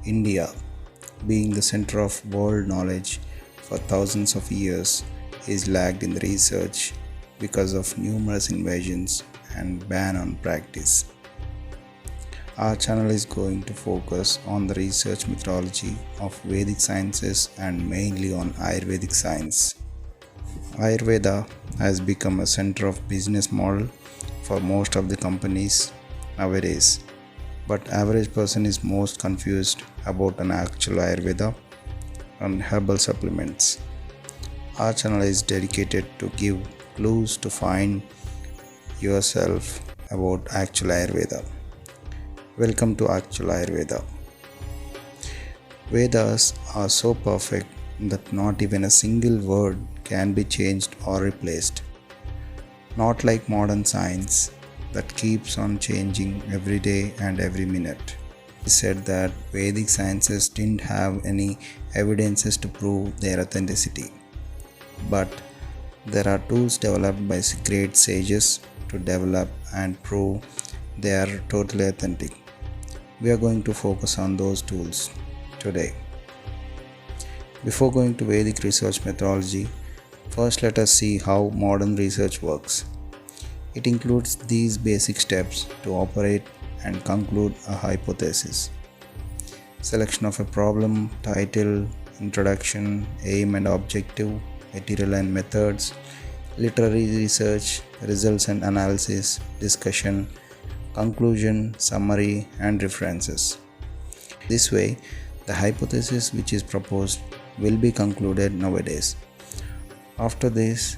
India, being the center of world knowledge for thousands of years, is lagged in the research because of numerous invasions and ban on practice. Our channel is going to focus on the research methodology of Vedic sciences and mainly on Ayurvedic science. Ayurveda has become a center of business model for most of the companies nowadays, but average person is most confused about an actual Ayurveda and herbal supplements. Our channel is dedicated to give clues to find yourself about actual Ayurveda. Welcome to actual Ayurveda. Vedas are so perfect that not even a single word can be changed or replaced. Not like modern science that keeps on changing every day and every minute. He said that Vedic sciences didn't have any evidences to prove their authenticity. But there are tools developed by great sages to develop and prove they are totally authentic. We are going to focus on those tools today. Before going to Vedic research methodology, first let us see how modern research works. It includes these basic steps to operate and conclude a hypothesis. Selection of a problem, title, introduction, aim and objective, material and methods, literary research, results and analysis, discussion, conclusion, summary and references. This way, the hypothesis which is proposed will be concluded nowadays. After this,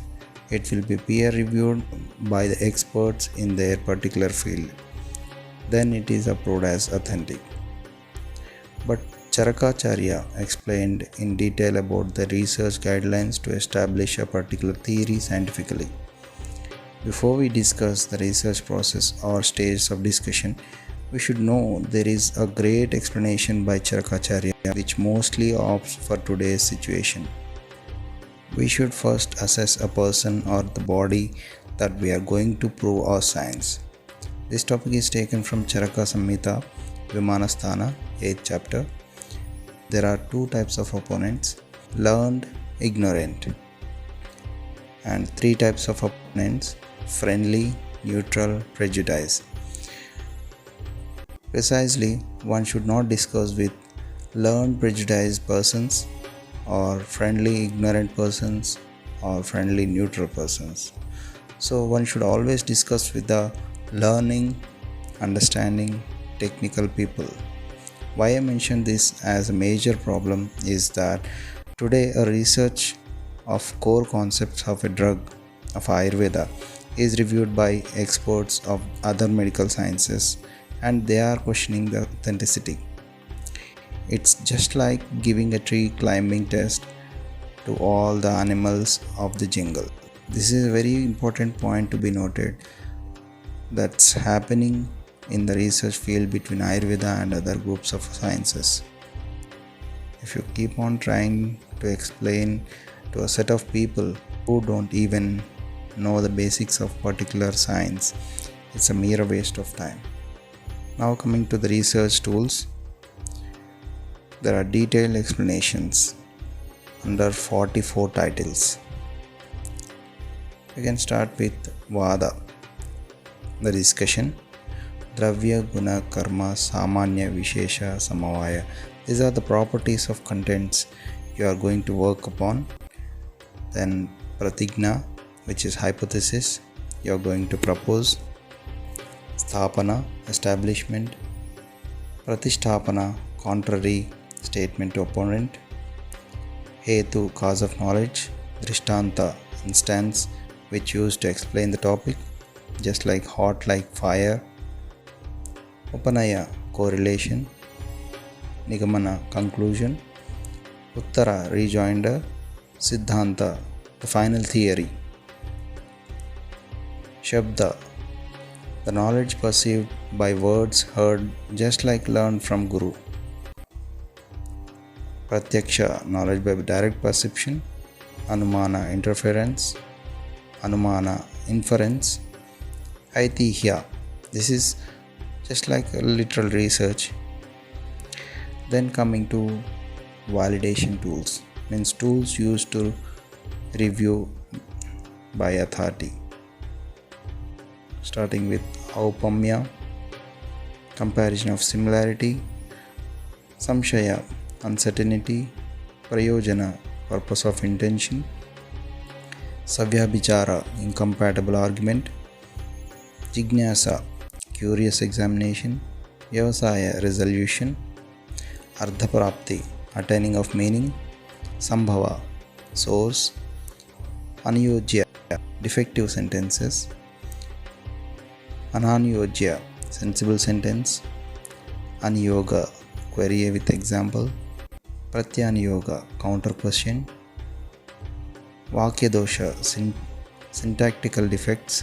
it will be peer reviewed by the experts in their particular field. Then it is approved as authentic. But Charaka explained in detail about the research guidelines to establish a particular theory scientifically. Before we discuss the research process or stages of discussion, we should know there is a great explanation by Charaka which mostly opts for today's situation. We should first assess a person or the body that we are going to prove our science. This topic is taken from Charaka Samhita, Vimanasthana, 8th chapter. There are two types of opponents, learned, ignorant, and three types of opponents, friendly, neutral, prejudiced. Precisely, one should not discuss with learned, prejudiced persons or friendly, ignorant persons or friendly, neutral persons. So one should always discuss with the learning, understanding, technical people. Why I mention this as a major problem is that today a research of core concepts of a drug of Ayurveda is reviewed by experts of other medical sciences and they are questioning the authenticity. It's just like giving a tree climbing test to all the animals of the jungle. This is a very important point to be noted that's happening in the research field between Ayurveda and other groups of sciences. If you keep on trying to explain to a set of people who don't even know the basics of particular science, it's a mere waste of time. Now coming to the research tools, there are detailed explanations under 44 titles. We can start with Vada, the discussion. Dravya, Guna, Karma, Samanya, Vishesha, Samavaya. These are the properties of contents you are going to work upon. Then Pratigna, which is hypothesis, you are going to propose. Sthapana, establishment. Pratisthapana, contrary statement to opponent. Hetu, cause of knowledge. Drishtanta, instance which used to explain the topic, just like hot like fire. Upanaya, correlation. Nigamana, conclusion. Uttara, rejoinder. Siddhanta, the final theory. Shabda, the knowledge perceived by words heard just like learned from Guru. Pratyaksha, knowledge by direct perception. Anumana, interference. Anumana, inference. Aitihya, this is just like a literal research. Then coming to validation tools, means tools used to review by authority. Starting with aupamya, comparison of similarity; samshaya, uncertainty; prayojana, purpose of intention; savyabhichara, incompatible argument; jignasa, curious examination; vyavasaya, resolution; ardhaprapti, attaining of meaning; sambhava, source; aniyojya, defective sentences; ananyojya, sensible sentence; aniyoga, query with example; pratyaniyoga, counter question; vakya dosha, syntactical defects;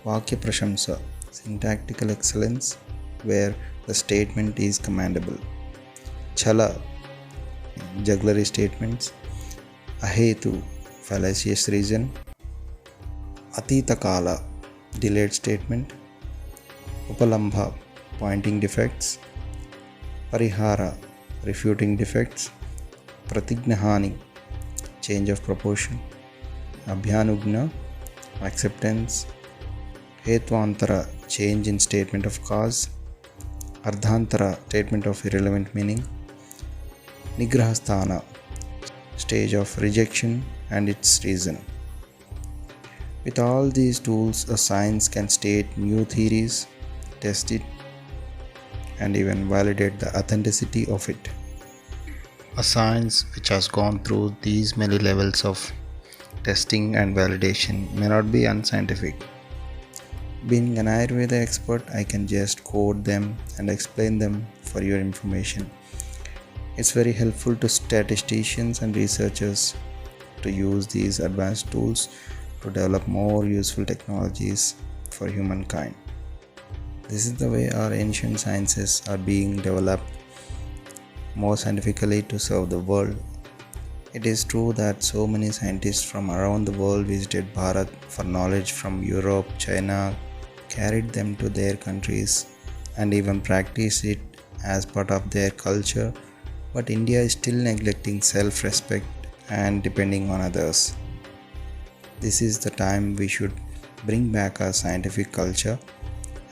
vakya prashamsa, syntactical excellence where the statement is commendable; chala, jugglery statements; ahetu, fallacious reason; atita kala, delayed statement; upalambha, pointing defects; parihara, refuting defects; pratignahani, change of proportion; abhyanugna, acceptance; hetwantara, change in statement of cause; ardhantara, statement of irrelevant meaning; nigrahasthana, stage of rejection and its reason. With all these tools, a science can state new theories, test it, and even validate the authenticity of it. A science which has gone through these many levels of testing and validation may not be unscientific. Being an Ayurveda expert, I can just quote them and explain them for your information. It's very helpful to statisticians and researchers to use these advanced tools to develop more useful technologies for humankind. This is the way our ancient sciences are being developed more scientifically to serve the world. It is true that so many scientists from around the world visited Bharat for knowledge from Europe, China, carried them to their countries and even practiced it as part of their culture, but India is still neglecting self-respect and depending on others. This is the time we should bring back our scientific culture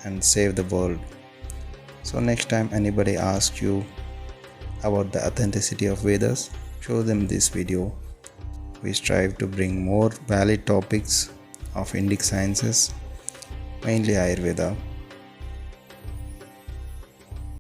and save the world. So next time anybody asks you about the authenticity of Vedas, show them this video. We strive to bring more valid topics of Indic sciences, mainly Ayurveda.